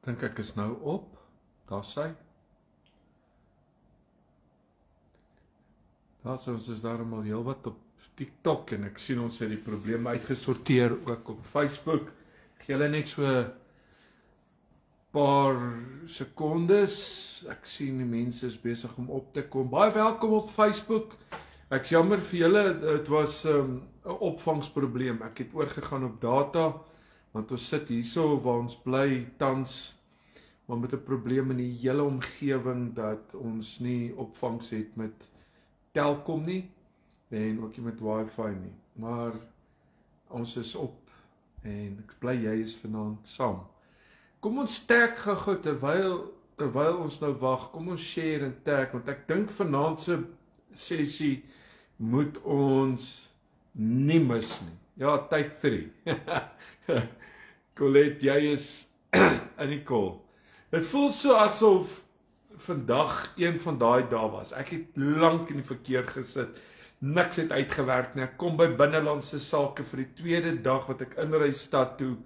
Dink ek is nou op. Daar sy. Daar ons is daarom al heel wat op TikTok en ek sien ons het die probleem uitgesorteer ook op Facebook. Ek gee hulle net so 'n paar sekondes. Ek sien die mense is besig om op te kom. Baie welkom op Facebook. Ek is jammer vir julle, dit was 'n opvangsprobleem. Ek het oorgegaan op data, want ons sit hierso waar ons bly tans, maar met 'n probleem in die hele omgewing dat ons nie opvangs het met Telkom nie en ook nie met Wi-Fi nie. Maar ons is op en ek bly jy is vanaand saam. Kom ons tag gou terwyl ons nou wag. Kom ons share en tag, want ek dink vanaand se sessie moet ons nie mis nie. Ja, tyd 3. Colette, jy is in die kol. Dit voel so asof vandag een van daai dae was. Ek het lank in die verkeer gesit. Niks het uitgewerk nie. Ek kom by binnelandse sake vir die tweede dag wat ek inry stad toe.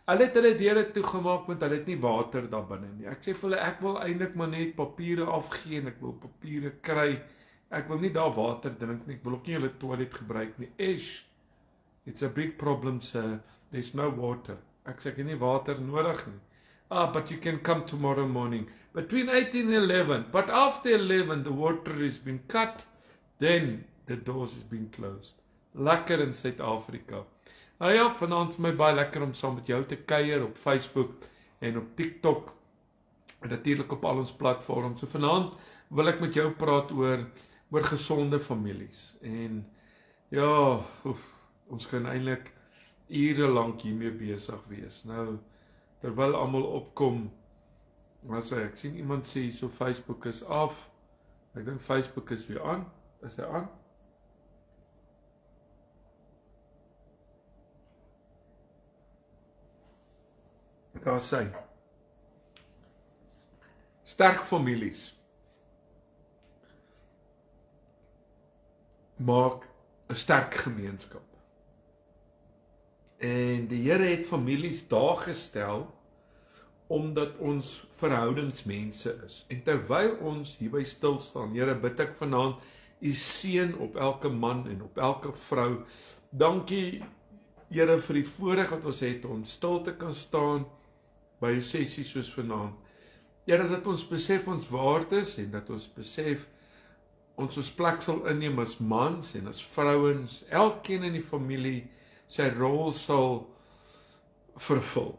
Hulle het hulle deure toegemaak want hulle het nie water daar binne nie. Ek sê vir hulle ek wil eintlik maar net papiere afgee en ek wil papiere kry. Ek wil nie daar water drink nie. Ek wil ook nie hulle toilet gebruik nie. It's a big problem, sir. There's no water. Ek sê ek het nie water nodig nie. But you can come tomorrow morning. Between 8 and 11. But after 11, the water has been cut. Then the doors has been closed. Lekker in Suid-Afrika. Nou ja, vanaand vir my baie lekker om saam met jou te kuier op Facebook en op TikTok. En natuurlik op al ons platforms. So vanaand wil ek met jou praat oor gesonde families. En ja, ons kan eintlik ure lank hiermee besig wees. Nou, terwyl almal opkom, ek sien iemand sê hierso Facebook is af. Ek dink Facebook is weer aan. Is hy aan? Daar sê sterk families maak 'n sterk gemeenskap. En die Here het families daar gestel omdat ons verhoudingsmense is. En terwyl ons hierby stil staan, Here, bid ek vanaand U seën op elke man en op elke vrou. Dankie, Here, vir die voorreg wat ons het om stil te kan staan by 'n sessie soos vanaand. Here, dat ons besef ons waardes en dat ons besef ons plek sal inneem as mans en as vrouens, elkeen in die familie sy rol sal vervul.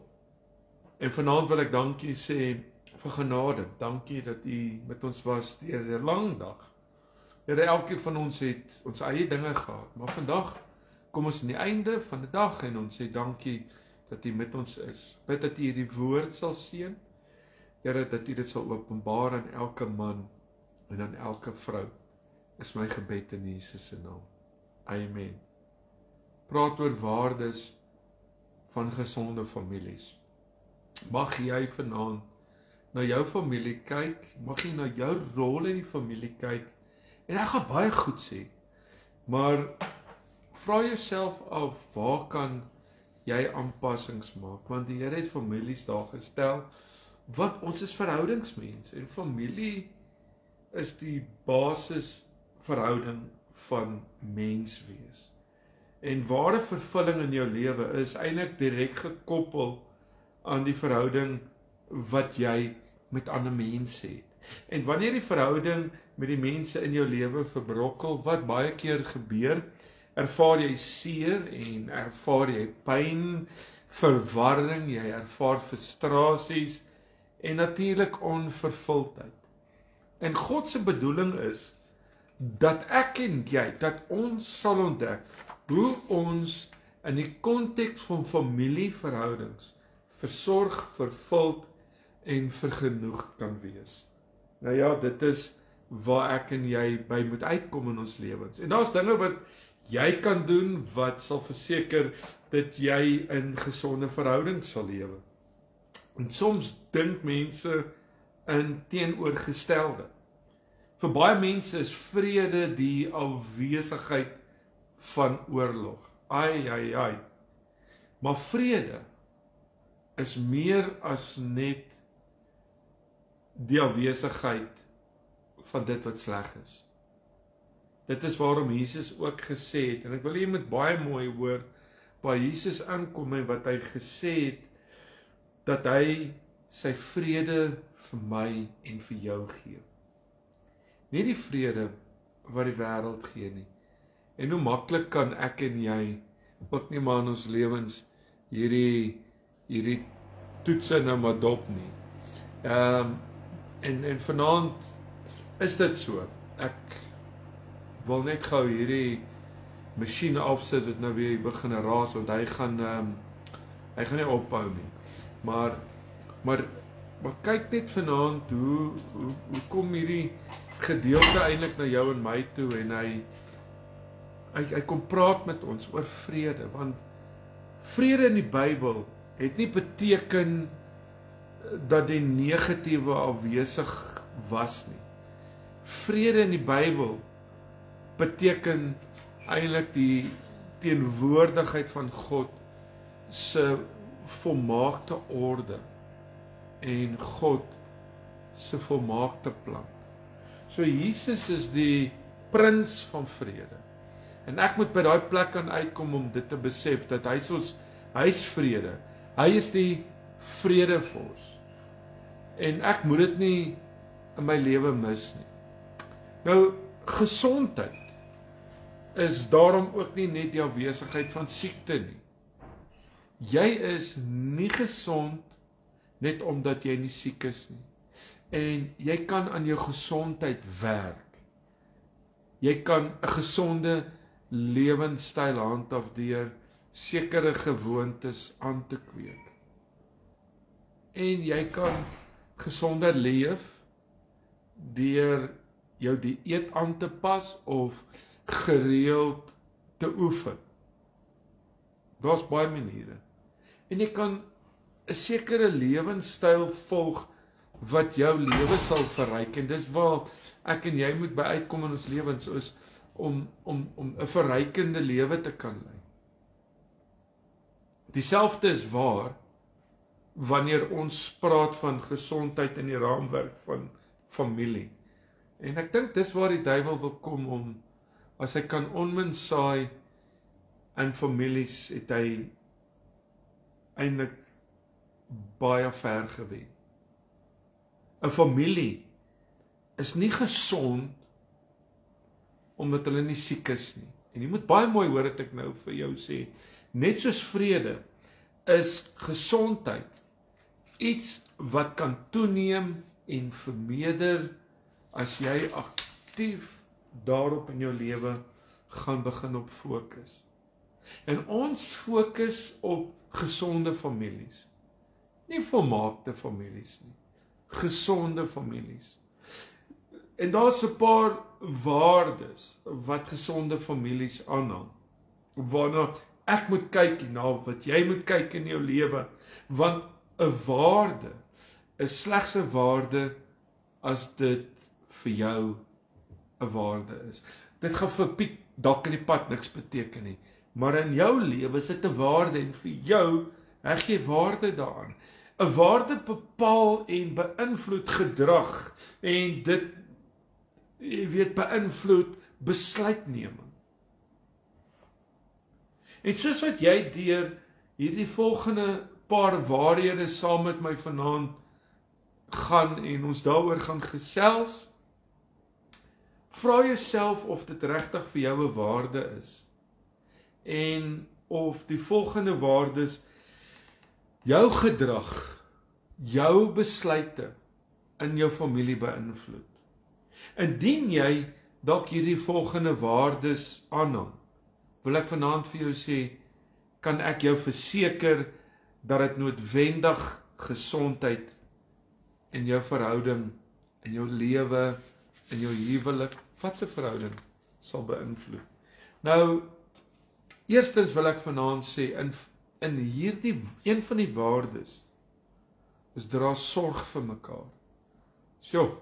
En vanaand wil ek dankie sê vir genade. Dankie dat U met ons was deur 'n lang dag. Here, elkeen van ons het ons eie dinge gehad, maar vandag kom ons aan die einde van die dag en ons sê dankie dat U met ons is. Bid dat U die woord sal seën. Here, dat U dit sal openbaar aan elke man en aan elke vrou. Is my gebed in Jesus se naam. Amen. Praat oor waardes van gesonde families. Mag jy vanaand na jou familie kyk, mag jy na jou rol in die familie kyk, en ek gaan baie goed sê, maar vra jouself af, waar kan jy aanpassings maak, want die Here het families daar gestel, wat ons is verhoudingsmense, en familie is die basisverhouding van menswees. En ware vervulling in jou lewe is eintlik direk gekoppel aan die verhouding wat jy met ander mense het. En wanneer die verhouding met die mense in jou lewe verbrokkel, wat baie keer gebeur, ervaar jy seer en ervaar jy pyn, verwarring, jy ervaar frustrasies en natuurlik onvervuldheid. En God se bedoeling is dat ek en jy, dat ons sal ontdek hoe ons in die konteks van familieverhoudings versorg, vervuld en vergenoeg kan wees. Nou ja, dit is waar ek en jy by moet uitkom in ons lewens. En daar's dinge wat jy kan doen wat sal verseker dat jy in gesonde verhoudings sal lewe. En soms dink mense in teenoorgestelde. Vir baie mense is vrede die afwesigheid van oorlog. Ai. Maar vrede is meer as net die afwesigheid van dit wat sleg is. Dit is waarom Jesus ook gesê het, en ek wil jy moet baie mooi hoor, waar Jesus aankom en wat hy gesê het, dat hy sy vrede vir my en vir jou gee. Nie die vrede wat die wêreld gee nie. En hoe maklik kan ek en jy ook nie maar in ons lewens hierdie toetse nou maar dop nie. En vanaand is dit so. Ek wil net gou hierdie masjien afsit wat nou weer begin raas, want hy gaan nie ophou nie. Maar kyk net vanaand hoe kom hierdie gedeelte eintlik na jou en my toe, en hy kom praat met ons oor vrede, want vrede in die Bybel het nie beteken dat die negatiewe afwesig was nie. Vrede in die Bybel beteken eintlik die teenwoordigheid van God se volmaakte orde en God se volmaakte plan. So Jesus is die prins van vrede. En ek moet by daai plek kan uitkom om dit te besef, dat hy is vrede. Hy is die vredevors. En ek moet dit nie in my lewe mis nie. Nou, gesondheid is daarom ook nie net die afwesigheid van siekte nie. Jy is nie gesond net omdat jy nie siek is nie. En jy kan aan jou gesondheid werk. Jy kan 'n gesonde lewenstyl handhaaf deur sekere gewoontes aan te kweek. En jy kan gesonder leef deur jou dieet aan te pas of gereeld te oefen. Daar's baie maniere. En jy kan 'n sekere lewenstyl volg wat jou lewe sal verryk, en dis waar ek en jy moet by uitkom in ons lewens, is om 'n verrykende lewe te kan lei. Dieselfde is waar wanneer ons praat van gesondheid in die raamwerk van familie. En ek dink dis waar die duiwel wil kom, om as hy kan onmin saai in families, het hy eintlik baie ver gewen. 'n Familie is nie gesond omdat hulle nie siek is nie. En jy moet baie mooi hoor wat ek nou vir jou sê. Net soos vrede is gesondheid iets wat kan toeneem en vermeerder as jy aktief daarop in jou lewe gaan begin op fokus. En ons fokus op gesonde families. Nie volmaakte families nie. Gesonde families. En daar's 'n paar waardes wat gesonde families aanhang. Waarna ek moet kyk, na wat jy moet kyk in jou lewe, want 'n waarde is slegs 'n waarde as dit vir jou 'n waarde is. Dit gaan vir Piet dalk in die pad niks beteken nie, maar in jou lewe is dit 'n waarde, en vir jou heg jy waarde daaraan. 'n Waarde bepaal en beïnvloed gedrag, en dit, jy weet, beïnvloed besluitneming. En soos wat jy deur hierdie volgende paar waarhede saam met my vanaand gaan en ons daaroor gaan gesels, vra jouself of dit regtig vir jou 'n waarde is. En of die volgende waardes jou gedrag, jou besluite in jou familie beïnvloed. Indien jy dalk hierdie volgende waardes aanhang, wil ek vanaand vir jou sê, kan ek jou verseker dat dit noodwendig gesondheid in jou verhouding, in jou lewe, in jou huwelik, wat se verhouding sal beïnvloed. Nou, eerstens wil ek vanaand sê, in hierdie een van die waardes is dra sorg vir mekaar. So,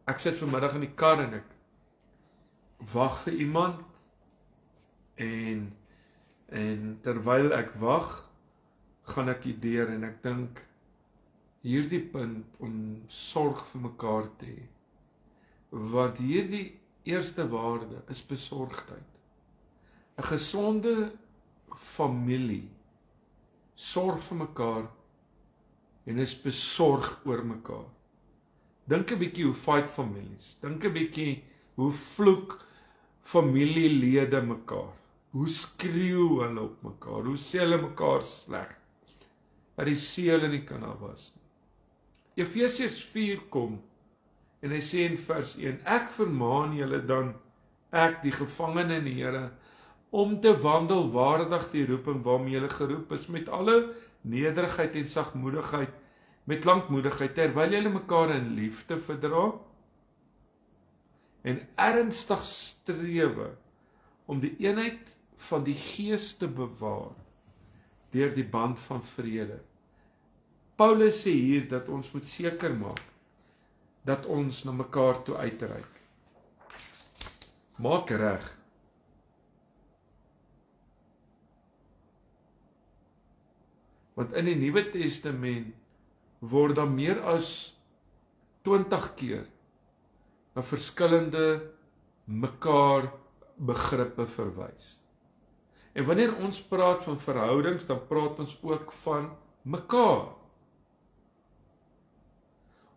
ek sit vanmiddag in die kar en ek wag vir iemand, en terwyl ek wag, gaan ek hier deur en ek dink, hierdie punt om sorg vir mekaar te hê. Want hierdie eerste waarde is besorgdheid. 'n Gesonde familie sorg vir mekaar en is besorg oor mekaar. Dink 'n bietjie hoe fight families. Dink 'n bietjie hoe vloek familielede mekaar. Hoe skreeu hulle op mekaar. Hoe sê hulle mekaar sleg. Dat die seël in die kan daar was. Efesiërs 4 kom en hy sê in vers 1: Ek vermaan julle dan, ek die gevangene in die Here, om te wandel waardig die roeping waarmee julle geroep is, met alle nederigheid en sagmoedigheid, met lankmoedigheid, terwyl julle mekaar in liefde verdra en ernstig strewe om die eenheid van die Gees te bewaar deur die band van vrede. Paulus sê hier dat ons moet seker maak dat ons na mekaar toe uitreik. Maak reg. Want in die Nuwe Testament word daar meer as 20 keer na verskillende mekaar begrippe verwys. En wanneer ons praat van verhoudings, dan praat ons ook van mekaar.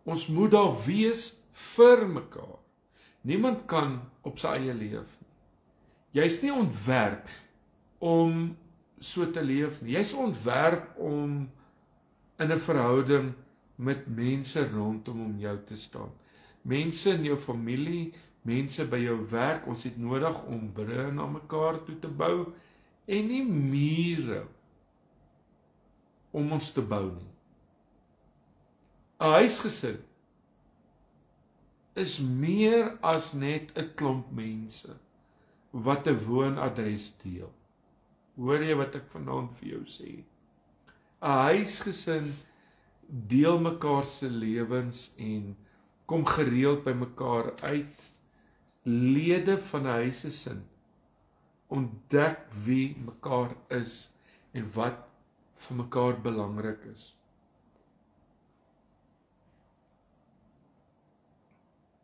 Ons moet daar wees vir mekaar. Niemand kan op sy eie leef nie. Jy's nie ontwerp om so te leef nie. Jy's ontwerp om in 'n verhouding met mense rondom jou te staan. Mense in jou familie, mense by jou werk, ons het nodig om brûe na mekaar toe te bou en nie mure om ons te bou nie. 'n Huisgesin is meer as net 'n klomp mense wat 'n woonadres deel. Hoor jy wat ek vanaand vir jou sê? 'n Huisgesin deel mekaar se lewens en kom gereeld by mekaar uit. Lede van 'n huisgesin ontdek wie mekaar is en wat vir mekaar belangrik is.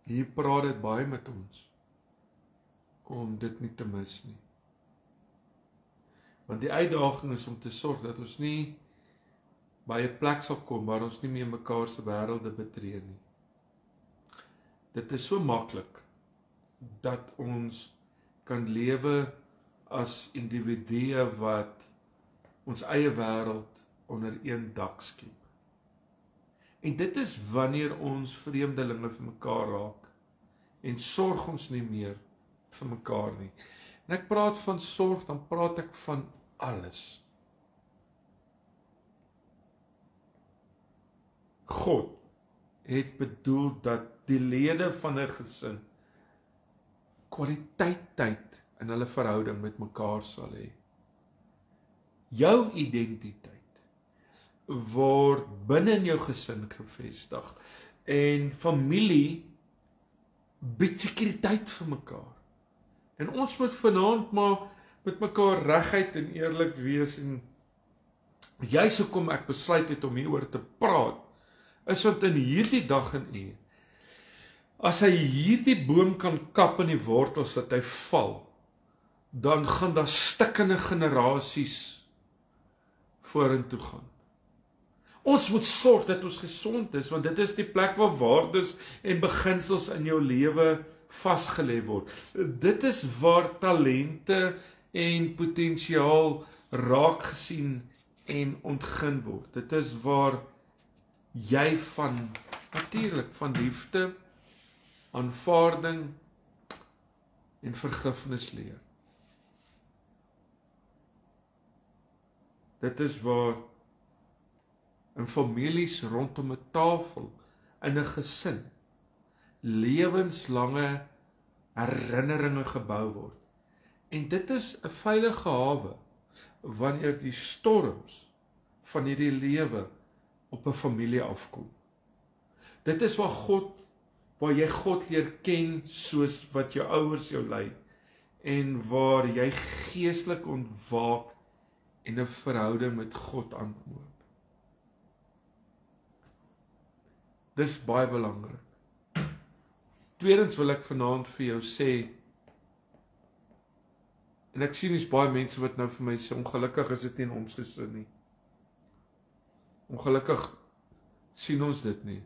Hier praat dit baie met ons om dit nie te mis nie. Want die uitdaging is om te sorg dat ons nie by 'n plek sal kom waar ons nie meer mekaar se wêrelde betree nie. Dit is so maklik dat ons kan lewe as individue wat ons eie wêreld onder een dak skep. En dit is wanneer ons vreemdelinge vir mekaar raak en sorg ons nie meer vir mekaar nie. En ek praat van sorg, dan praat ek van alles. God het bedoel dat die lede van 'n gesin kwaliteit tyd in hulle verhouding met mekaar sal hê. Jou identiteit word binne in jou gesin gevestig en familie bied sekuriteit vir mekaar. En ons moet vanaand maar met mekaar reguit en eerlik wees en juis hoekom ek besluit het om hieroor te praat, is want in hierdie dag en uur, as hy hierdie boom kan kap in die wortels dat hy val, dan gaan daar stikkende generasies vorentoe gaan. Ons moet sorg dat ons gesond is, want dit is die plek waar waardes en beginsels in jou lewe vasgelê word. Dit is waar talente en potensiaal raak gesien en ontgin word. Dit is waar jy natuurlik van liefde, aanvaarding en vergifnis leer. Dit is waar in families rondom 'n tafel, in 'n gesin, lewenslange herinneringe gebou word. En dit is 'n veilige hawe wanneer die storms van hierdie lewe op 'n familie afkom. Dit is waar jy God leer ken soos wat jou ouers jou lei en waar jy geestelik ontwaak en 'n verhouding met God aanknoop. Dis baie belangrik. Tweedens wil ek vanaand vir jou sê, en ek sien dis baie mense wat nou vir my sê, ongelukkig is dit nie in ons gesin nie. Ongelukkig sien ons dit nie.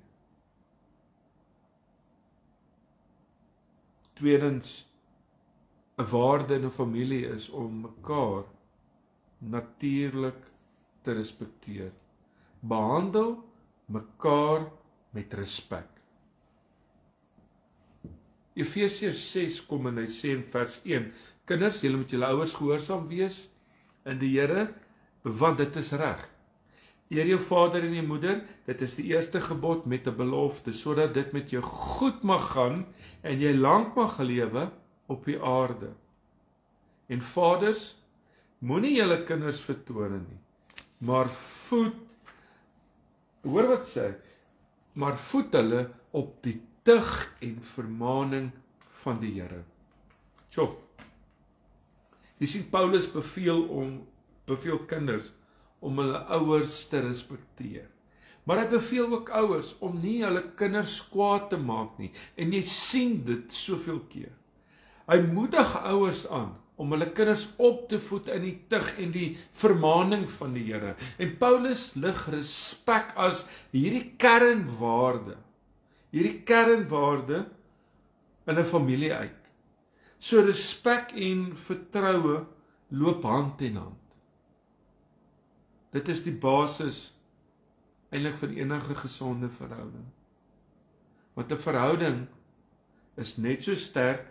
Tweedens, 'n waarde in 'n familie is om mekaar natuurlik te respekteer. Behandel mekaar met respek. Efesiërs 6 kom en hy sê in vers 1, kinders, julle moet julle ouers gehoorsaam wees in die Here, want dit is reg. Eer jou vader en jou moeder, dit is die eerste gebod met 'n belofte, sodat dit met jou goed mag gaan en jy lank mag lewe op die aarde. En vaders, moenie julle kinders vertoorn nie, maar hoor wat sê ek, maar voed hulle op die tug en vermaaning van die Here. So, jy sien Paulus beveel kinders om hulle ouers te respekteer. Maar hy beveel ook ouers om nie hulle kinders kwaad te maak nie. En jy sien dit soveel keer. Hy moedig ouers aan om hulle kinders op te voed in die tug en die vermaaning van die Here. En Paulus lig respek as hierdie kernwaarde in 'n familie uit. So respek en vertroue loop hand in hand. Dit is die basis eintlik vir enige gesonde verhouding. Want 'n verhouding is net so sterk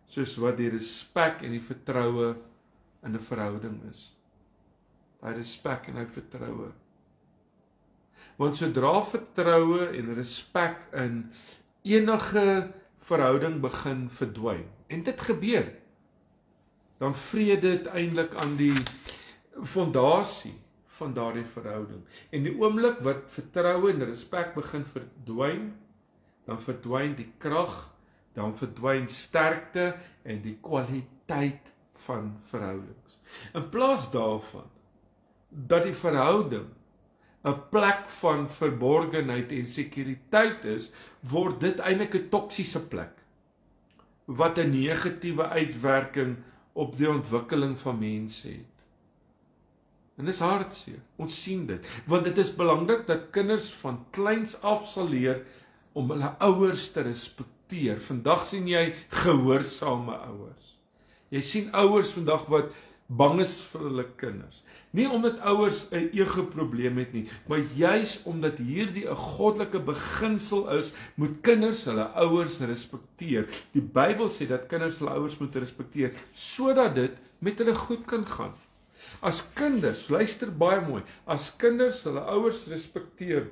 soos wat die respek en die vertroue in 'n verhouding is. Daai respek en daai vertroue. Want sodra vertroue en respek in enige verhouding begin verdwyn, en dit gebeur, dan vreet dit eintlik aan die fondasie van daardie verhouding. En die oomblik wat vertroue en respek begin verdwyn, dan verdwyn die krag, dan verdwyn sterkte en die kwaliteit van verhoudings. In plaas daarvan dat die verhouding 'n plek van verborgenheid en sekuriteit is, word dit eintlik 'n toksiese plek wat 'n negatiewe uitwerking op die ontwikkeling van mense het. En dis hartseer. Ons sien dit, want dit is belangrik dat kinders van kleins af sal leer om hulle ouers te respekteer. Vandag sien jy gehoorsame ouers. Jy sien ouers vandag wat bang is vir hulle kinders. Nie omdat ouers 'n ego-probleem het nie, maar juis omdat hierdie 'n goddelike beginsel is, moet kinders hulle ouers respekteer. Die Bybel sê dat kinders hulle ouers moet respekteer, sodat dit met hulle goed kan gaan. As kinders, luister baie mooi, as kinders hulle ouers respekteer,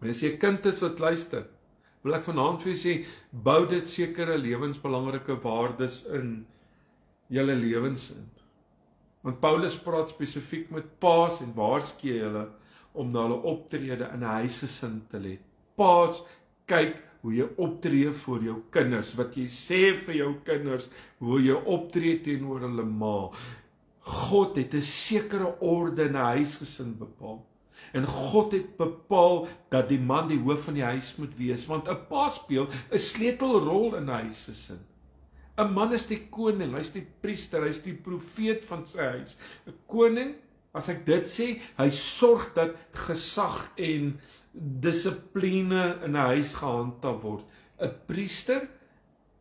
en as jy 'n kind is wat luister, wil ek vanaand vir jou sê, bou dit sekere lewensbelangrike waardes in julle lewens in. Want Paulus praat spesifiek met paas en waarsku hulle om na hulle optrede in 'n huisgesin te let. Paas, kyk hoe jy optree vir jou kinders, wat jy sê vir jou kinders, hoe jy optree teenoor hulle ma. God het 'n sekere orde in 'n huisgesin bepaal. En God het bepaal dat die man die hoof van die huis moet wees, want 'n pa speel 'n sleutelrol in 'n huisgesin. 'n Man is die koning, hy's die priester, hy's die profeet van sy huis. 'n Koning, as ek dit sê, hy sorg dat gesag en dissipline in 'n huis gehandhaaf word. 'n Priester,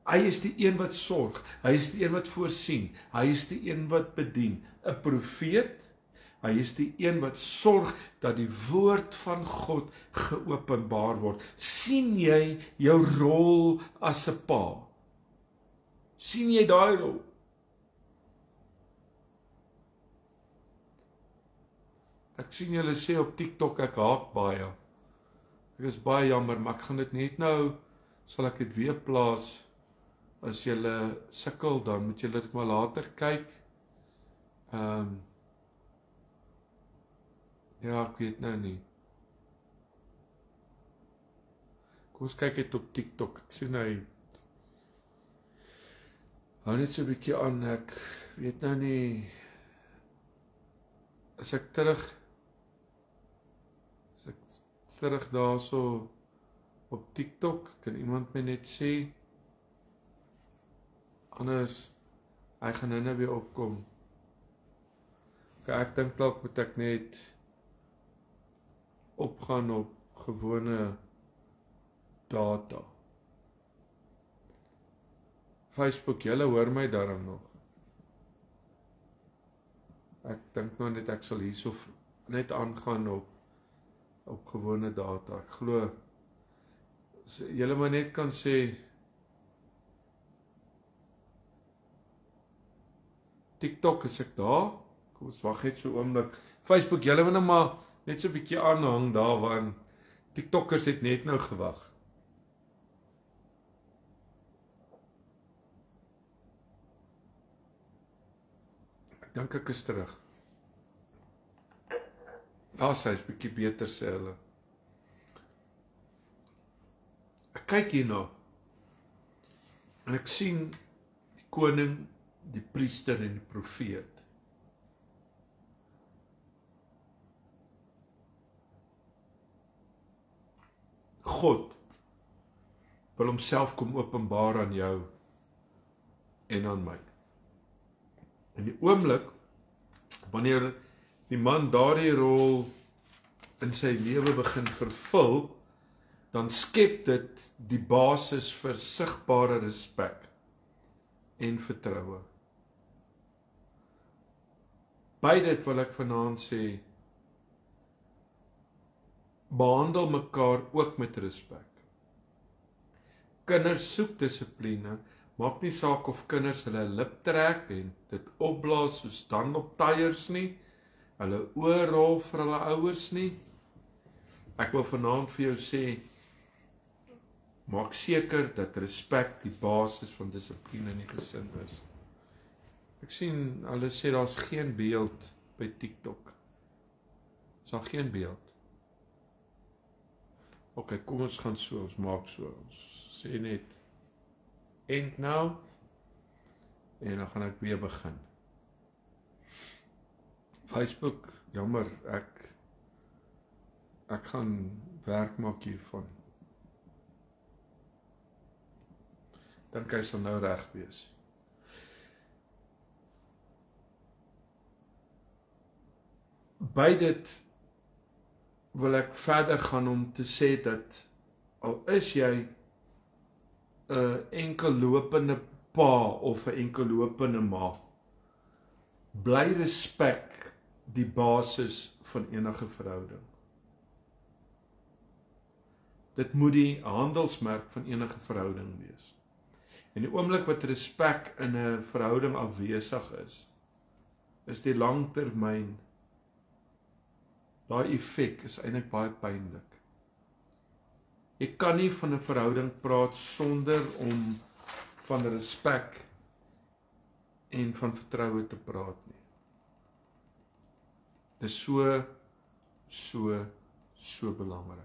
hy is die een wat sorg, hy is die een wat voorsien, hy is die een wat bedien. 'n Profeet, hy is die een wat sorg dat die woord van God geopenbaar word. Sien jy jou rol as 'n pa? Sien jy daai rol? Ek sien julle sê op TikTok ek haak baie. Ek is baie jammer, maar ek gaan dit net nou, sal ek dit weer plaas. As julle sukkel, dan moet julle dit maar later kyk. Ja, ek weet nou nie. Kom ons kyk dit op TikTok. Ek sien hy hou net so 'n bietjie aan. Ek weet nou nie. As ek terug daarso op TikTok? Kan iemand my net sê? Anders, hy gaan nou weer opkom. Ek dink dalk moet ek net opgaan op gewone data. Facebook, julle hoor my daarom nog. Ek dink nou net ek sal hierso net aangaan op gewone data. Ek glo julle maar net kan sê TikTok, is ek daar? Kom ons wag net so 'n oomblik. Facebook, julle moet nou maar net so 'n bietjie aanhang daar, want TikTokkers het net nou gewag. Ek dink ek is terug. Sy is bietjie beter, sê hulle. Ek kyk hierna en ek sien die koning, die priester en die profeet. God wil homself kom openbaar aan jou en aan my. In die oomblik, wanneer die man daardie rol in sy lewe begin vervul, dan skep dit die basis vir sigbare respek en vertroue. By dit wil ek vanaand sê, behandel mekaar ook met respek. Kinders soek dissipline, maak nie saak of kinders hulle lip trek en dit opblaas soos Dunlop-tyres nie, hulle oorrol vir hulle ouers nie. Ek wil vanaand vir jou sê, maak seker dat respek die basis van dissipline in die gesin is. Ek sien, hulle sê daar's geen beeld by TikTok. Is daar geen beeld? Ok, kom ons gaan so, ons maak so, ons sê net end nou, en dan gaan ek weer begin. Facebook, jammer, ek gaan werk maak hiervan. Dink hy sal nou reg wees. By dit wil ek verder gaan om te sê dat al is jy 'n enkellopende pa of 'n enkellopende ma, bly respek die basis van enige verhouding. Dit moet die handelsmerk van enige verhouding wees. En die oomblik wat respek in 'n verhouding afwesig is die langtermyn, daai effek is eintlik baie pynlik. Jy kan nie van 'n verhouding praat sonder om van respek en van vertroue te praat nie. Dit is so belangrik.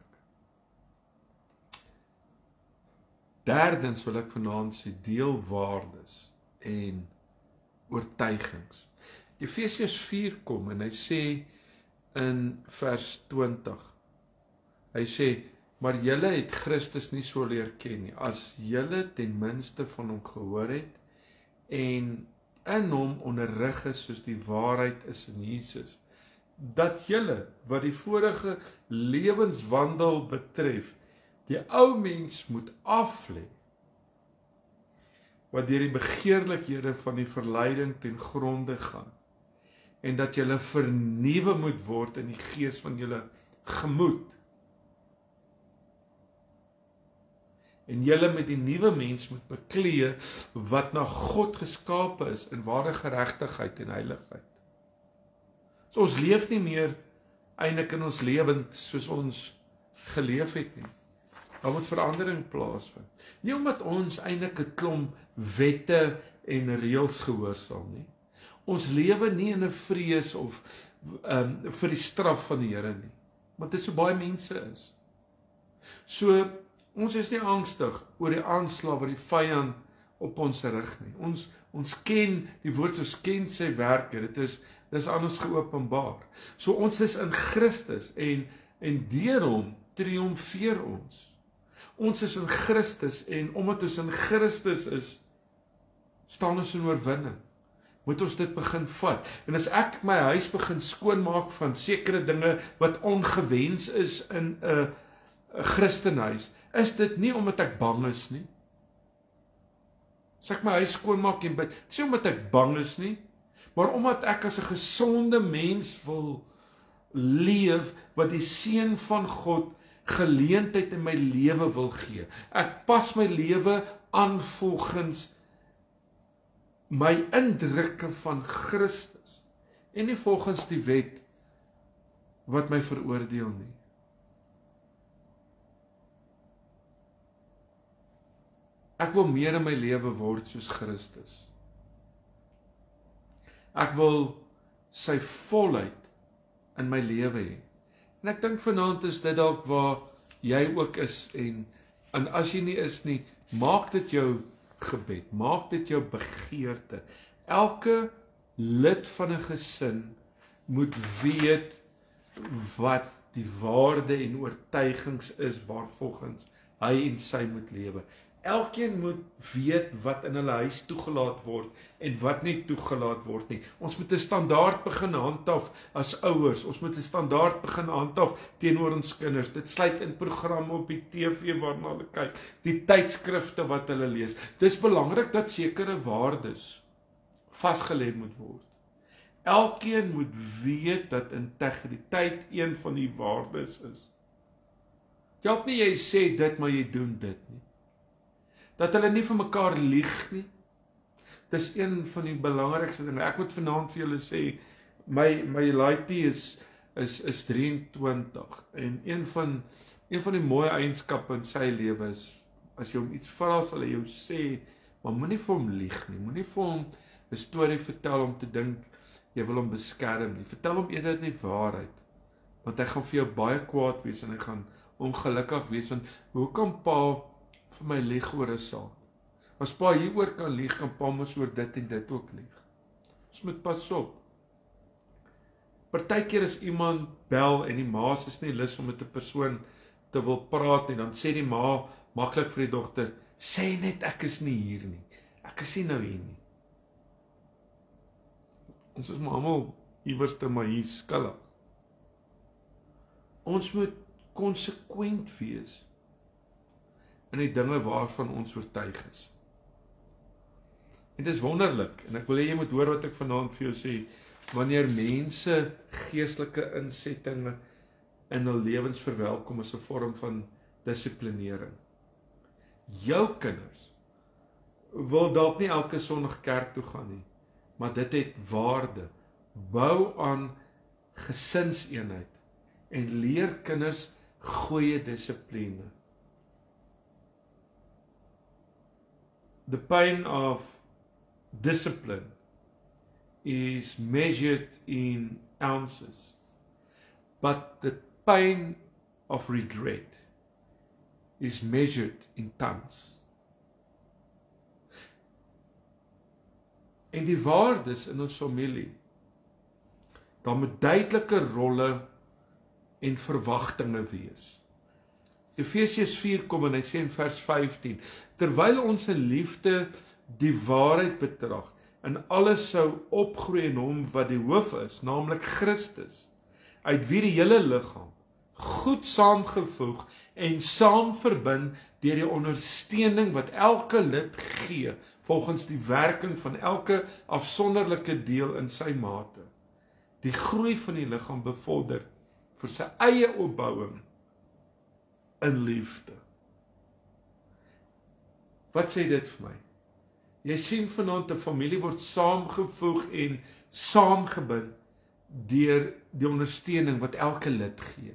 Derdens wil ek vanaand sê deelwaardes en oortuigings. Efesiërs 4 kom en hy sê in vers 20, hy sê, maar julle het Christus nie so leer ken nie, as julle ten minste van hom gehoor het, en in hom onderrig is soos die waarheid is in Jesus, dat julle, wat die vorige lewenswandel betref, die ou mens moet aflê, wat deur die begeerlikhede van die verleiding ten gronde gaan, en dat julle vernuwe moet word in die gees van julle gemoed, en julle met die nuwe mens moet beklee, wat na God geskape is, in ware geregtigheid en heiligheid. So ons leef nie meer eintlik in ons lewens soos ons geleef het nie. Daar moet verandering plaasvind. Nie omdat ons eintlik 'n klomp wette en reëls gehoorsaam nie. Ons lewe nie in 'n vrees of vir die straf van die Here nie. Want dit is so baie mense is. So ons is nie angstig oor die aanslag wat die vyand op ons rig nie. Ons ken die woord, ons ken sy werke. Dit is aan ons geopenbaar. So ons is in Christus en deur hom triomfeer ons. Ons is in Christus en omdat ons in Christus is, staan ons in oorwinning. Moet ons dit begin vat. En as ek my huis begin skoonmaak van sekere dinge wat ongewens is in 'n Christenhuis, is dit nie omdat ek bang is nie. As ek my huis skoonmaak en bid, dis nie omdat ek bang is nie, maar omdat ek as 'n gesonde mens wil leef, wat die Seun van God geleentheid in my lewe wil gee. Ek pas my lewe aan volgens my indrukke van Christus en nie volgens die wet wat my veroordeel nie. Ek wil meer in my lewe word soos Christus. Ek wil sy volheid in my lewe hê. En ek dink vanaand is dit dalk waar jy ook is en as jy nie is nie, maak dit jou gebed, maak dit jou begeerte. Elke lid van 'n gesin moet weet wat die waarde en oortuigings is waarvolgens hy en sy moet lewe. Elkeen moet weet wat in hulle huis toegelaat word en wat nie toegelaat word nie. Ons moet 'n standaard begin handhaaf as ouers. Ons moet 'n standaard begin handhaaf teenoor ons kinders. Dit sluit in programme op die TV waarna hulle kyk, die tydskrifte wat hulle lees. Dis belangrik dat sekere waardes vasgelê moet word. Elkeen moet weet dat integriteit een van die waardes is. Jy help nie jy sê dit, maar jy doen dit nie. Dat hulle nie vir mekaar lieg nie. Dis een van die belangrikste dinge. Ek moet vanaand vir julle sê, my laaitie is 23 en een van die mooi eienskappe in sy lewe is, as jy hom iets vra, sal hy jou sê, maar moenie vir hom lieg nie. Moenie vir hom 'n storie vertel om te dink jy wil hom beskerm nie. Vertel hom eerder die waarheid, want hy gaan vir jou baie kwaad wees en hy gaan ongelukkig wees, want hoe kan pa vir my lieg oor 'n saak? As pa hieroor kan lieg, kan pa mos oor dit en dit ook lieg. Ons moet pas op. Partykeer as iemand bel en die ma is nie lus om met 'n persoon te wil praat en dan sê die ma maklik vir die dogter, sê net ek is nie hier nie. Ek is nie nou hier nie. Ons is maar almal iewers te maar hier skuldig. Ons moet konsekwent wees in die dinge waarvan ons oortuig is. En dit is wonderlik, en ek wil hê jy moet hoor wat ek vanaand vir jou sê, wanneer mense geestelike insettinge in hul lewens verwelkom as 'n vorm van dissiplinering. Jou kinders wil dalk nie elke Sondag kerk toe gaan nie, maar dit het waarde. Bou aan gesinseenheid en leer kinders goeie dissipline. The pain of discipline is measured in ounces, but the pain of regret is measured in tons. En die waardes in ons familie, daar moet duidelike rolle en verwagtinge wees. Efesiërs 4 kom en hy sê in vers 15, terwyl ons in liefde die waarheid betrag, en alles sou opgroei in hom wat die hoof is, naamlik Christus, uit wie die hele liggaam goed saamgevoeg en saam verbind deur die ondersteuning wat elke lid gee, volgens die werking van elke afsonderlike deel in sy mate, die groei van die liggaam bevorder vir sy eie opbouing in liefde. Wat sê dit vir my? Jy sien vanaand 'n familie word saamgevoeg en saamgebind deur die ondersteuning wat elke lid gee.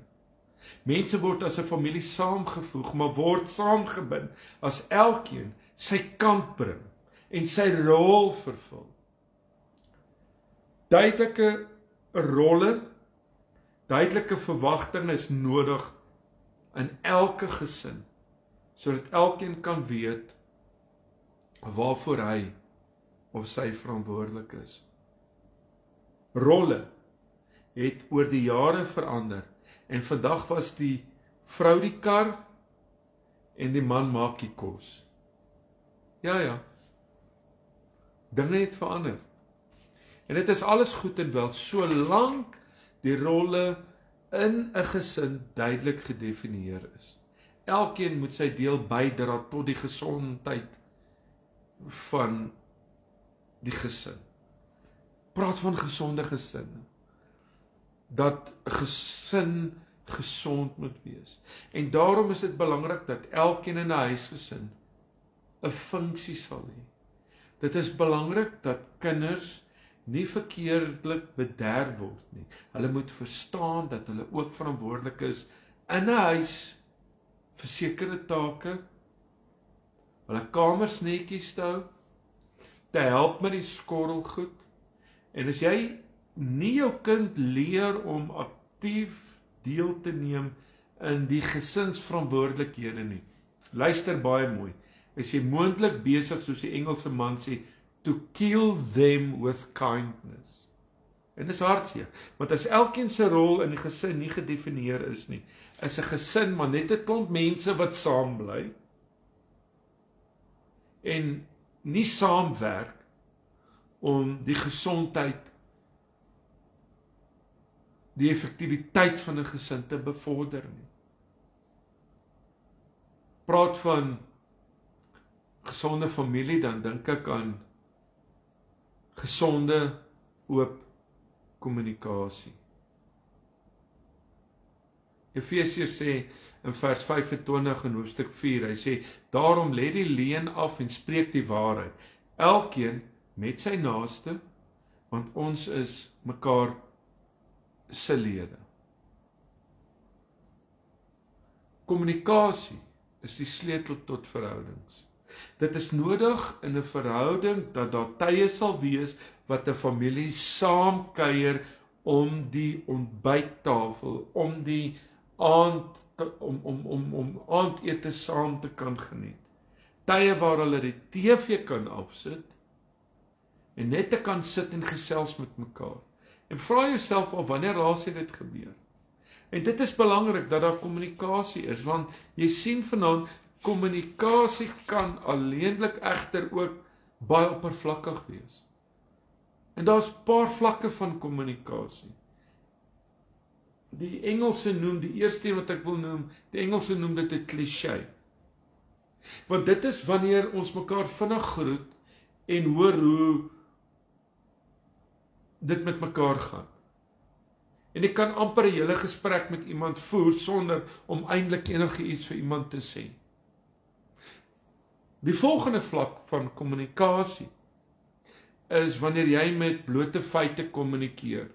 Mense word as 'n familie saamgevoeg, maar word saamgebind as elkeen sy kant bring en sy rol vervul. Duidelike rolle, duidelike verwagtinge is nodig in elke gesin, sodat elkeen kan weet waarvoor hy of sy verantwoordelik is. Rolle het oor die jare verander en vandag was die vrou die kar en die man maak die kos. Ja, dinge het verander. En dit is alles goed en wel, solank die rolle in 'n gesin duidelik gedefinieer is. Elkeen moet sy deel bydra tot die gesondheid van die gesin. Praat van gesonde gesinne. Dat 'n gesin gesond moet wees. En daarom is dit belangrik dat elkeen in 'n huisgesin 'n funksie sal hê. Dit is belangrik dat kinders nie verkeerdelik bederf word nie. Hulle moet verstaan dat hulle ook verantwoordelik is in 'n huis vir sekere take, hulle kamers netjies te hou, te help met die skorrelgoed. En as jy nie jou kind leer om aktief deel te neem in die gesinsverantwoordelikhede nie, luister baie mooi, is jy moontlik besig, soos die Engelse man sê, to kill them with kindness. En dis hartseer, want as elkeen se rol in die gesin nie gedefinieer is nie, is 'n gesin maar net 'n klomp mense wat saam bly en nie saamwerk om die gesondheid, die effektiwiteit van 'n gesin te bevorder nie. Praat van gesonde familie, dan dink ek aan gesonde oop kommunikasie. Efesiërs sê in vers 25 in hoofstuk 4, hy sê, daarom lê die leuen af en spreek die waarheid, elkeen met sy naaste, want ons is mekaar se lede. Kommunikasie is die sleutel tot verhoudings. Dit is nodig in 'n verhouding dat daar tye sal wees wat 'n familie saam kuier om die ontbyttafel, om die aandete saam te kan geniet. Tye waar hulle die TV kan afsit en net te kan sit en gesels met mekaar. En vra jouself af wanneer laas het dit gebeur? En dit is belangrik dat daar kommunikasie is, want jy sien vanaand, kommunikasie kan alleenlik egter ook baie oppervlakkig wees. En daar's 'n paar vlakke van kommunikasie. Die Engelse noem, die eerste wat ek wil noem, die Engelse noem dit 'n cliché. Want dit is wanneer ons mekaar vinnig groet en hoor hoe dit met mekaar gaan. En ek kan amper 'n hele gesprek met iemand voer sonder om eintlik enigiets vir iemand te sê. Die volgende vlak van kommunikasie is wanneer jy met blote feite kommunikeer.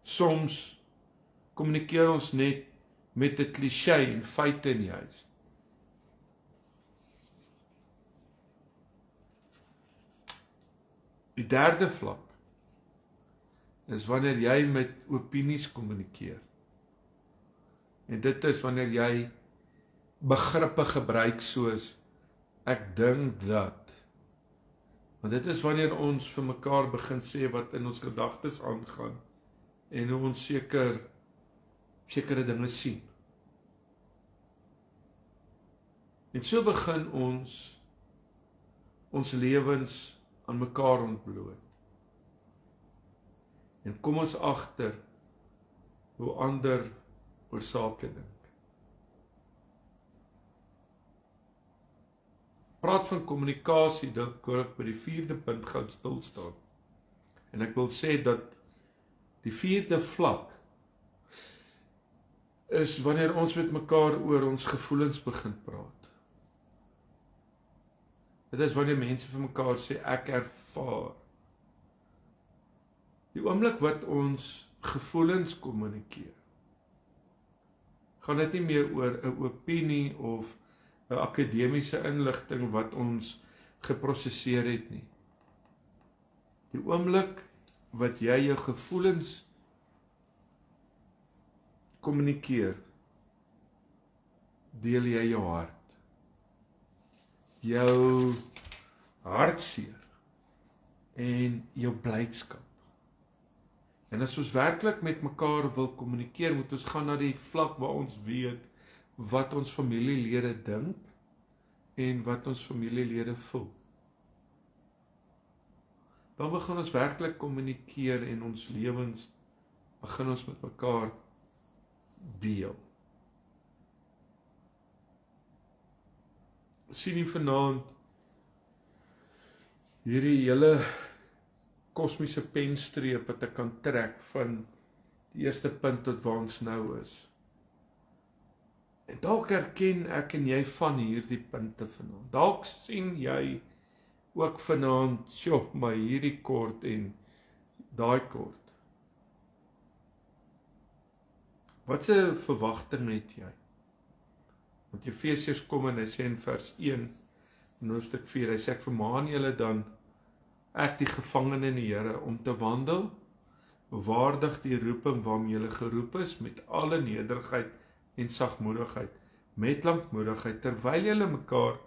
Soms kommunikeer ons net met 'n cliché en feite in die huis. Die derde vlak is wanneer jy met opinies kommunikeer. En dit is wanneer jy begrippe gebruik soos ek dink dat. Want dit is wanneer ons vir mekaar begin sê wat in ons gedagtes aangaan en hoe ons sekere dinge sien. En so begin ons lewens aan mekaar ontbloot. En kom ons agter hoe ander oor sake dink. Praat van kommunikasie, dink ek by die 4de punt gaan stil staan. En ek wil sê dat die 4de vlak is wanneer ons met mekaar oor ons gevoelens begin praat. Dit is wanneer mense vir mekaar sê ek ervaar. Die oomblik wat ons gevoelens kommunikeer, gaan dit nie meer oor 'n opinie of 'n akademiese inligting wat ons geprosesseer het nie. Die oomblik wat jy jou gevoelens kommunikeer, deel jy jou hart. Jou hartseer en jou blydskap. En as ons werklik met mekaar wil kommunikeer, moet ons gaan na die vlak waar ons weet wat ons familielede dink en wat ons familielede voel. Dan begin ons werklik kommunikeer en ons lewens begin ons met mekaar deel. Sien nie vanaand hierdie hele kosmiese penstreep wat ek kan trek van die eerste punt tot waar ons nou is. En dalk herken ek en jy van hierdie punte vanaand. Dalk sien jy ook vanaand, maar hierdie kort en daai kort. Wat 'n verwagting het jy? Want Efesiërs kom en hy sê in vers 1 in hoofstuk 4, hy sê ek vermaan julle dan, ek die gevangene in die Here, om te wandel waardig die roeping waarmee julle geroep is, met alle nederigheid en sagmoedigheid, met lankmoedigheid, terwyl julle mekaar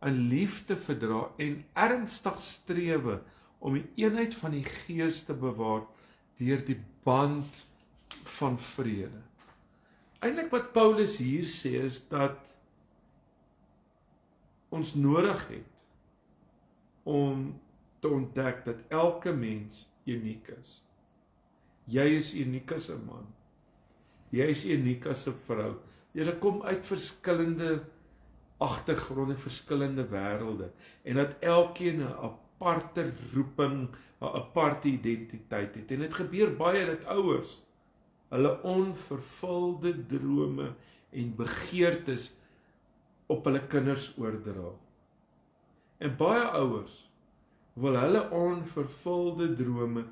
in liefde verdra en ernstig strewe om die eenheid van die Gees te bewaar deur die band van vrede. Eintlik wat Paulus hier sê is dat ons nodig het om te ontdek dat elke mens uniek is. Jy is uniek as 'n man. Jy is uniek as 'n vrou. Julle kom uit verskillende agtergronde, verskillende wêrelde en dat elkeen 'n aparte roeping, 'n aparte identiteit het. En dit gebeur baie dat ouers hulle onvervulde drome en begeertes op hulle kinders oordra. En baie ouers wil hulle onvervulde drome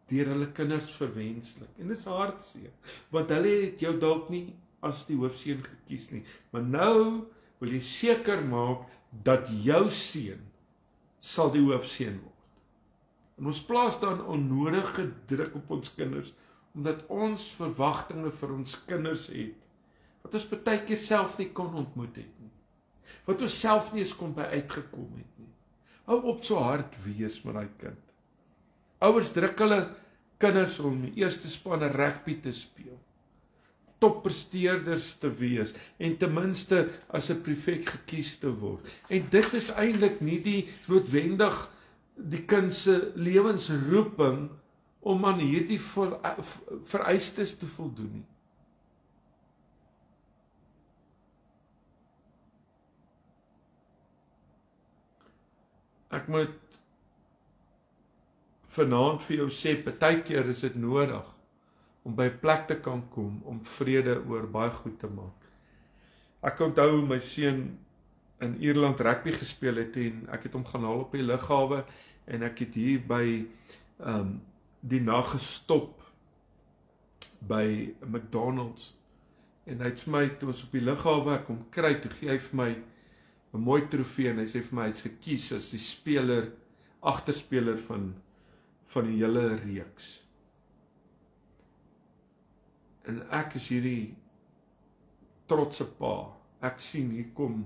deur hulle kinders verwenslik. En dis hartseer, want hulle het jou dalk nie as die hoofseun gekies nie, maar nou wil jy seker maak dat jou seun sal die hoofseun word. En ons plaas dan onnodige druk op ons kinders, omdat ons verwagtinge vir ons kinders het, wat ons baie keer self nie kon ontmoet het nie, wat ons self nie eens kon by uitgekom het nie. Hou op so hard wees met daai kind. Ouers druk hulle kinders om die eerste spanne rugby te speel, toppresteerders te wees en ten minste as 'n prefek gekies te word. En dit is eintlik nie die noodwendig die kind se lewensroeping om aan hierdie vereistes te voldoen nie. Ek moet vanaand vir jou sê, partykeer is dit nodig om by 'n plek te kan kom om vrede oor baie goed te maak. Ek onthou my seun in Ierland rugby gespeel het en ek het hom gaan haal op die lughawe en ek het hier by die nag gestop by McDonald's en hy het vir my, toe ons op die lughawe ek kom kry, toe gee hy vir my 'n mooi trofee en hy sê vir my hy is gekies as die speler, agterspeler van die hele reeks. En ek is hierdie trotse pa. Ek sien hier kom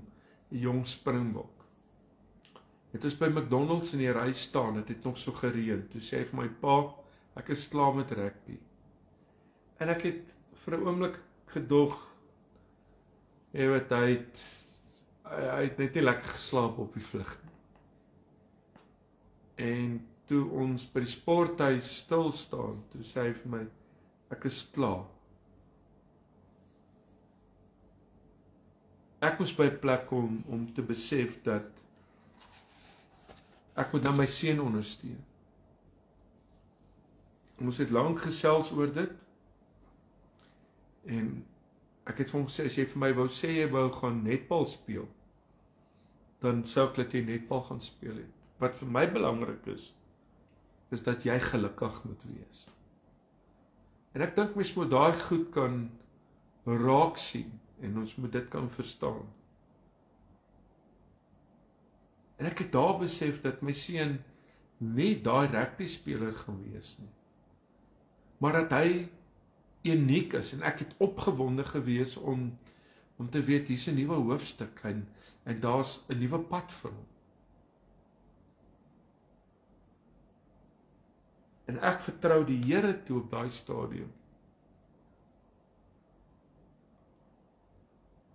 'n jong springbok. Het ons by McDonald's in die ry staan, dit het nog so gereën. Toe sê hy vir my pa, ek is klaar met rugby. En ek het vir 'n oomblik gedog, hy het net nie lekker geslaap op die vlug nie. En toe ons by die sporthuis stil staan, toe sê hy vir my, ek is klaar. Ek moes by 'n plek kom om te besef dat ek moet nou my seun ondersteun. Ons het lank gesels oor dit. En ek het vir hom gesê, as jy vir my wou sê jy wou gaan netbal speel, dan sou ek dat jy netbal gaan speel het. Wat vir my belangrik is dat jy gelukkig moet wees. En ek dink mens moet daai goed kan raak sien en ons moet dit kan verstaan. En ek het daar besef dat my seun nie daai rugby speler gaan wees nie, maar dat hy uniek is en ek het opgewonde gewees om te weet hier's 'n nuwe hoofstuk en daar's 'n nuwe pad vir hom. En ek vertrou die Here toe op daai stadium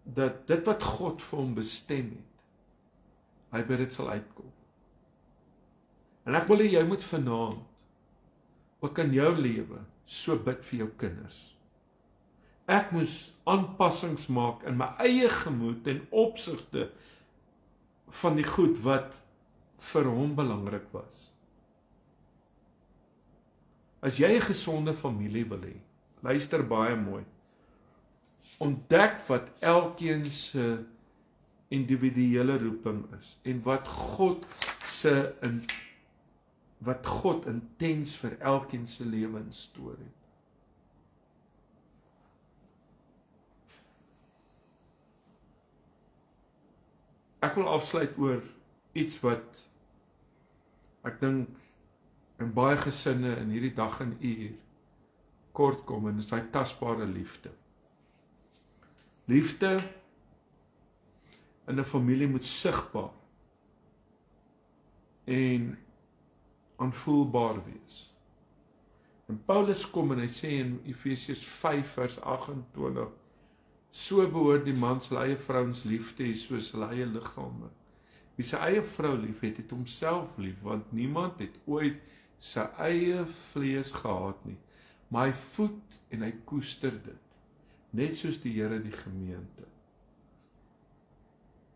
dat dit wat God vir hom bestem het, hy by dit sal uitkom. En ek wil hê jy moet vanaand ook in jou lewe so bid vir jou kinders. Ek moes aanpassings maak in my eie gemoed ten opsigte van die goed wat vir hom belangrik was. As jy 'n gesonde familie wil hê, luister baie mooi. Ontdek wat elkeen se individuele roeping is en wat God intens vir elkeen se lewe instoor het. Ek wil afsluit oor iets wat ek dink in baie gesinne in hierdie dag en uur kort kom, en dis daai tasbare liefde. Liefde in 'n familie moet sigbaar en aanvoelbaar wees. En Paulus kom en hy sê in Efesiërs 5 vers 28, so behoort die man sy eie vrouens lief te hê soos hulle eie liggame. Wie sy eie vrou lief het, het homself lief, want niemand het ooit sy eie vlees gehaat nie, maar hy voed en hy koester dit, net soos die Here die gemeente.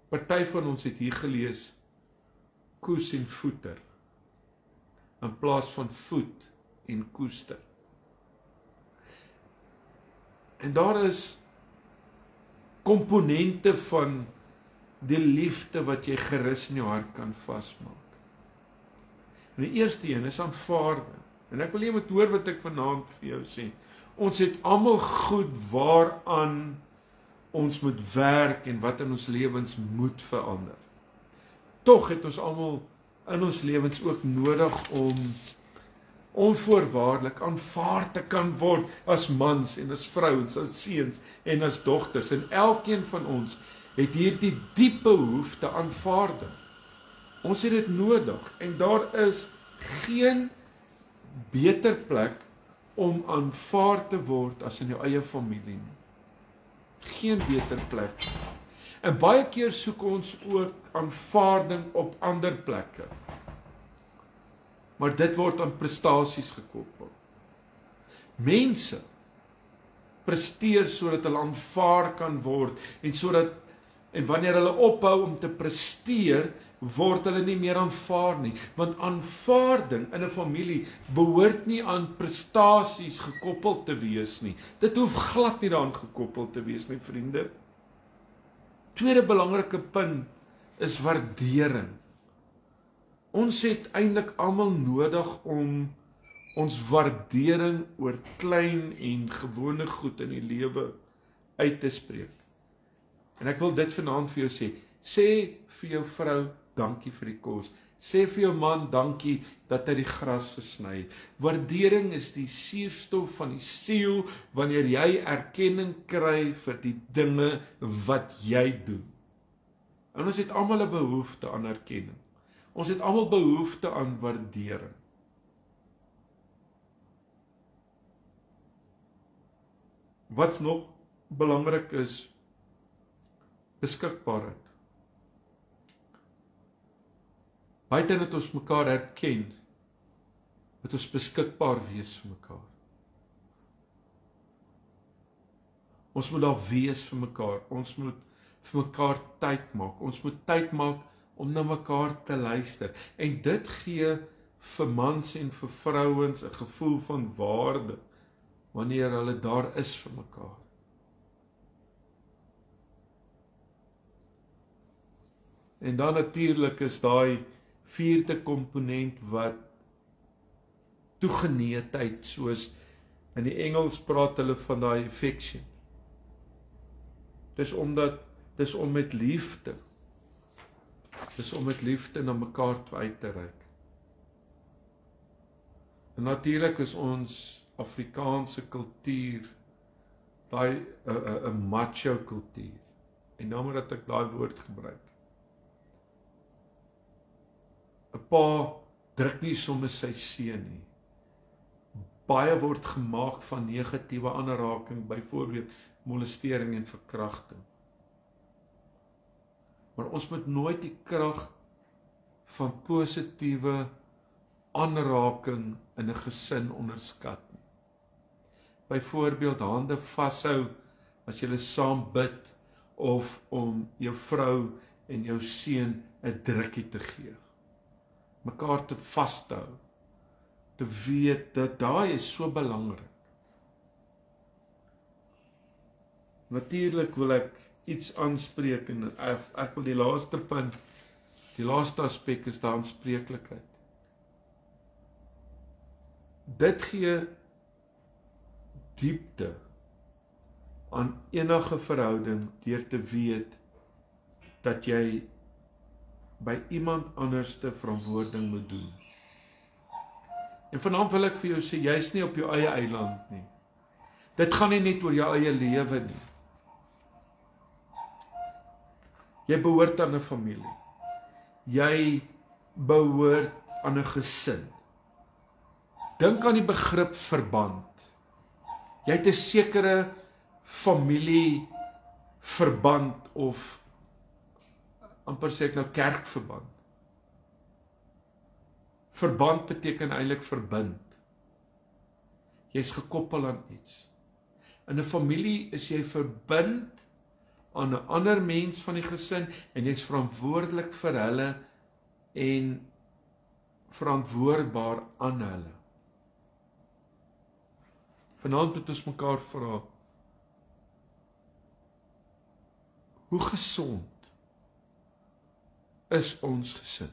Party van ons het hier gelees, koes en voeder, in plaas van voed en koester. En daar is komponente van die liefde wat jy gerus in jou hart kan vasmaak. En die eerste een is aanvaarding. En ek wil jy moet hoor wat ek vanaand vir jou sê. Ons het almal goed waaraan ons moet werk en wat in ons lewens moet verander. Tog het ons almal in ons lewens ook nodig om onvoorwaardelik aanvaar te kan word as mans en as vrouens, as seuns en as dogters. En elkeen van ons het hierdie diep behoefte aan aanvaarding. Ons het dit nodig en daar is geen beter plek om aanvaar te word as in jou eie familie nie. Geen beter plek. En baie keer soek ons ook aanvaarding op ander plekke. Maar dit word aan prestasies gekoppel. Mense presteer sodat hulle aanvaar kan word en wanneer hulle ophou om te presteer, word hulle nie meer aanvaar nie, want aanvaarding in 'n familie behoort nie aan prestasies gekoppel te wees nie. Dit hoef glad nie daaraan gekoppel te wees nie, vriende. Tweede belangrike punt is waardering. Ons het eintlik almal nodig om ons waardering oor klein en gewone goed in die lewe uit te spreek. En ek wil dit vanaand vir jou sê. Sê vir jou vrou dankie vir die kos. Sê vir jou man dankie dat hy die gras gesny het. Waardering is die suurstof van die siel wanneer jy erkenning kry vir die dinge wat jy doen. En ons het almal 'n behoefte aan erkenning. Ons het almal behoefte aan waardering. Wat's nog belangrik is beskikbaarheid. Buite dat ons mekaar herken, moet ons beskikbaar wees vir mekaar. Ons moet daar wees vir mekaar. Ons moet vir mekaar tyd maak. Ons moet tyd maak om na mekaar te luister. En dit gee vir mans en vir vrouens 'n gevoel van waarde wanneer hulle daar is vir mekaar. En dan natuurlik is daai vierde komponent wat toegeneentheid, soos in die Engels praat hulle van daai affection. Dis om met liefde. Dis om met liefde na mekaar toe uit te reik. En natuurlik is ons Afrikaanse kultuur daai 'n macho kultuur. En nou maar dat ek daai woord gebruik. 'n Pa druk nie sommer sy seun nie. Baie word gemaak van negatiewe aanraking, byvoorbeeld molestering en verkrachting. Maar ons moet nooit die krag van positiewe aanraking in 'n gesin onderskat nie. Byvoorbeeld hande vashou as jy saam bid of om jou vrou en jou seun 'n drukkie te gee. Mekaar te vashou, te weet dat daai is so belangrik. Natuurlik wil ek iets aanspreek en ek wil die laaste punt, die laaste aspek is daar aanspreeklikheid. Dit gee diepte aan enige verhouding deur te weet dat jy by iemand anderste verantwoording moet doen. En vanaand wil ek vir jou sê, jy's nie op jou eie eiland nie. Dit gaan nie net oor jou eie lewe nie. Jy behoort aan 'n familie. Jy behoort aan 'n gesin. Dink aan die begrip verband. Jy het 'n sekere familieverband of amper sê ek nou kerkverband. Verband beteken eintlik verbind. Jy's gekoppel aan iets. In 'n familie is jy verbind aan 'n ander mens van die gesin en jy's verantwoordelik vir hulle en verantwoordbaar aan hulle. Vanaand moet ons mekaar vra, hoe gesond is ons gesin?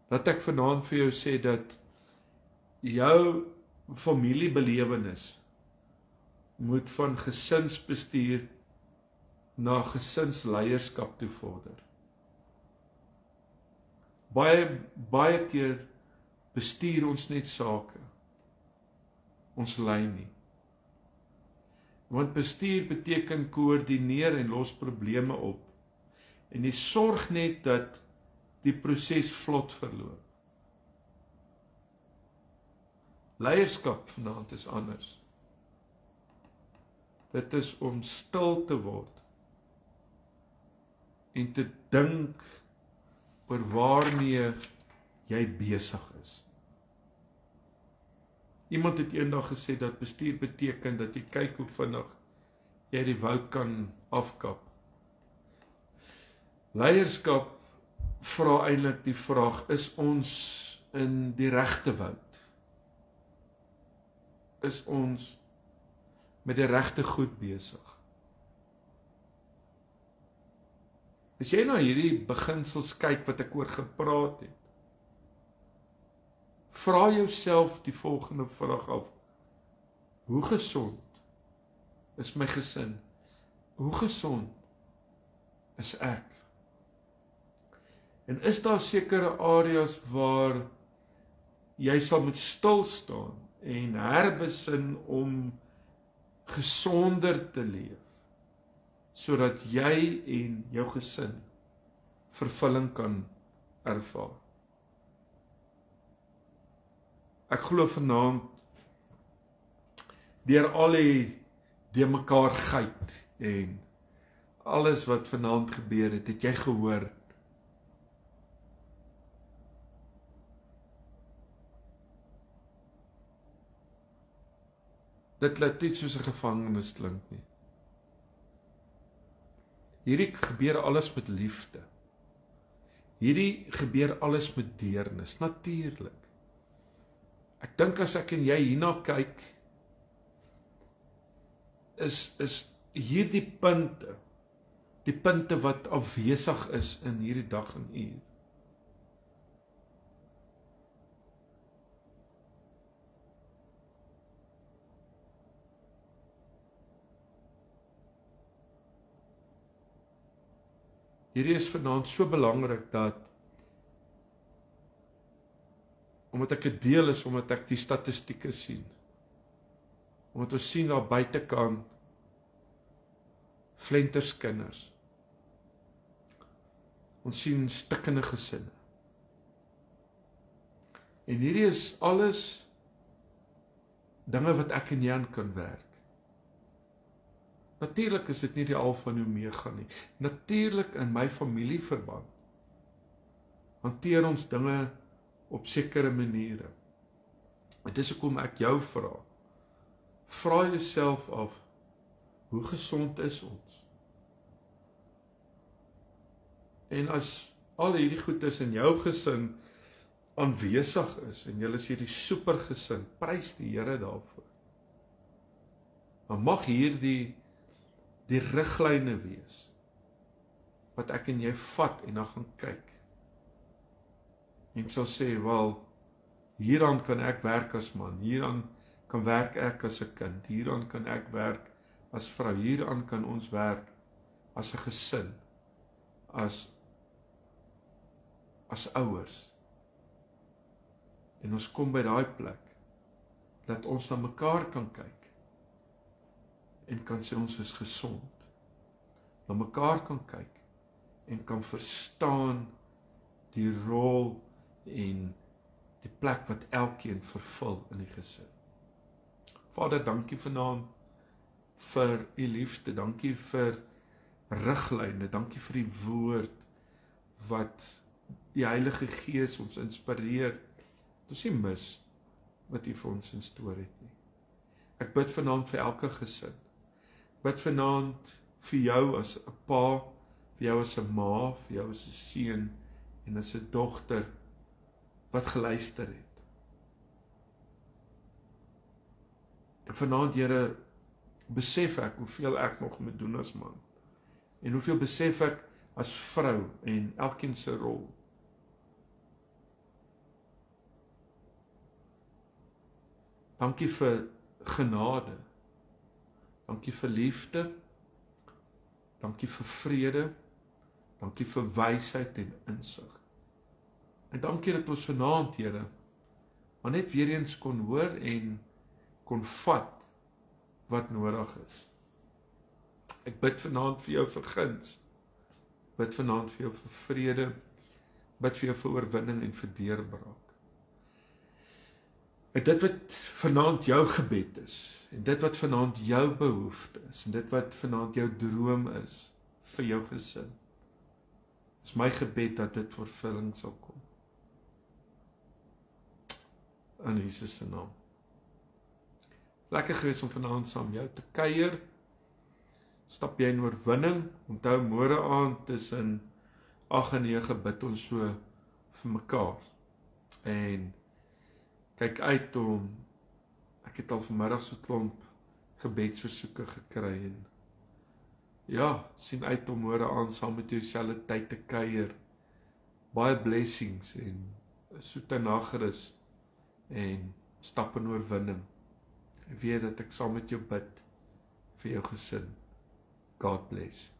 Laat ek vanaand vir jou sê dat jou familiebelewenis moet van gesinsbestuur na gesinsleierskap toe vorder. Baie keer bestuur ons net sake. Ons lei nie. Want bestuur beteken koördineer en los probleme op. En jy sorg net dat die proses vlot verloop. Leierskap vanaand is anders. Dit is om stil te word en te dink oor waarmee jy besig is. Iemand het eendag gesê dat bestuur beteken dat jy kyk hoe vinnig jy die woud kan afkap. Leierskap vra eintlik die vraag, is ons in die regte woud? Is ons met die regte goed besig? As jy na hierdie beginsels kyk wat ek oor gepraat het, vra jouself die volgende vraag af. Hoe gesond is my gesin? Hoe gesond is ek? En is daar sekere areas waar jy sal moet stil staan en herbesin om gesonder te leef, sodat jy en jou gesin vervulling kan ervaar? Ek glo vanaand, deur al die mekaar geit en alles wat vanaand gebeur het jy gehoor. Dit laat nie soos 'n gevangenis klink nie. Hierdie gebeur alles met liefde. Hierdie gebeur alles met deernis, natuurlik. Ek dink as ek en jy hierna kyk, is hierdie punte, die punte wat afwesig is in hierdie dag en uur. Hierdie is vanaand so belangrik dat, omdat ek dit deel is, omdat ek die statistieke sien, omdat ons sien daar buitekant flenterskinders, ons sien stikkende gesinne, en hierdie is alles dinge wat ek en jy aan kan werk. Natuurlik is dit nie die alfa en omega nie. Natuurlik in my familieverband hanteer ons dinge op sekere maniere. En dis hoekom ek jou vra. Vra jouself af, hoe gesond is ons? En as al hierdie goeders in jou gesin aanwesig is, en julle is hierdie supergesin, prys die Here daarvoor. Maar mag hierdie die riglyne wees, wat ek en jy vat en dan gaan kyk, en sal sê, wel, hieraan kan ek werk as man, hieraan kan werk ek as 'n kind, hieraan kan ek werk as vrou, hieraan kan ons werk as 'n gesin, as ouers. En ons kom by daai plek, dat ons na mekaar kan kyk, en kan sê ons is gesond, na mekaar kan kyk, en kan verstaan die rol en die plek wat elkeen vervul in die gesin. Vader, dankie vanaand vir u liefde, dankie vir riglyne, dankie vir die woord wat die Heilige Gees ons inspireer, dat ons nie mis wat u vir ons in storie het nie. Ek bid vanaand vir elke gesin. Ek bid vanaand vir jou as 'n pa, vir jou as 'n ma, vir jou as 'n seun en as 'n dogter wat geluister het. En vanaand, Here, besef ek hoeveel ek nog moet doen as man. En hoeveel besef ek as vrou en elkeen se rol. Dankie vir genade. Dankie vir liefde. Dankie vir vrede. Dankie vir wysheid en insig. En dankie dat ons vanaand, Here, maar net weer eens kon hoor en kon vat wat nodig is. Ek bid vanaand vir jou vir guns. Bid vanaand vir jou vir vrede. Bid vir jou vir oorwinning en vir deurbraak. En dit wat vanaand jou gebed is, en dit wat vanaand jou behoefte is, en dit wat vanaand jou droom is vir jou gesin, is my gebed dat dit vervulling sal kom. In Jesus se naam. Lekker gewees om vanaand saam jou te kuier. Stap jy in oorwinning. Onthou môre aand tussen 8 en 9 bid ons so vir mekaar. En kyk uit om, ek het al vanmiddag so klomp gebedsversoeke gekry en ja, sien uit om môre aand saam met jou selfe tyd te kuier. Baie blessings en soete nagerus en stap in oorwinning. Ek weet dat ek saam met jou bid vir jou gesin. God bless.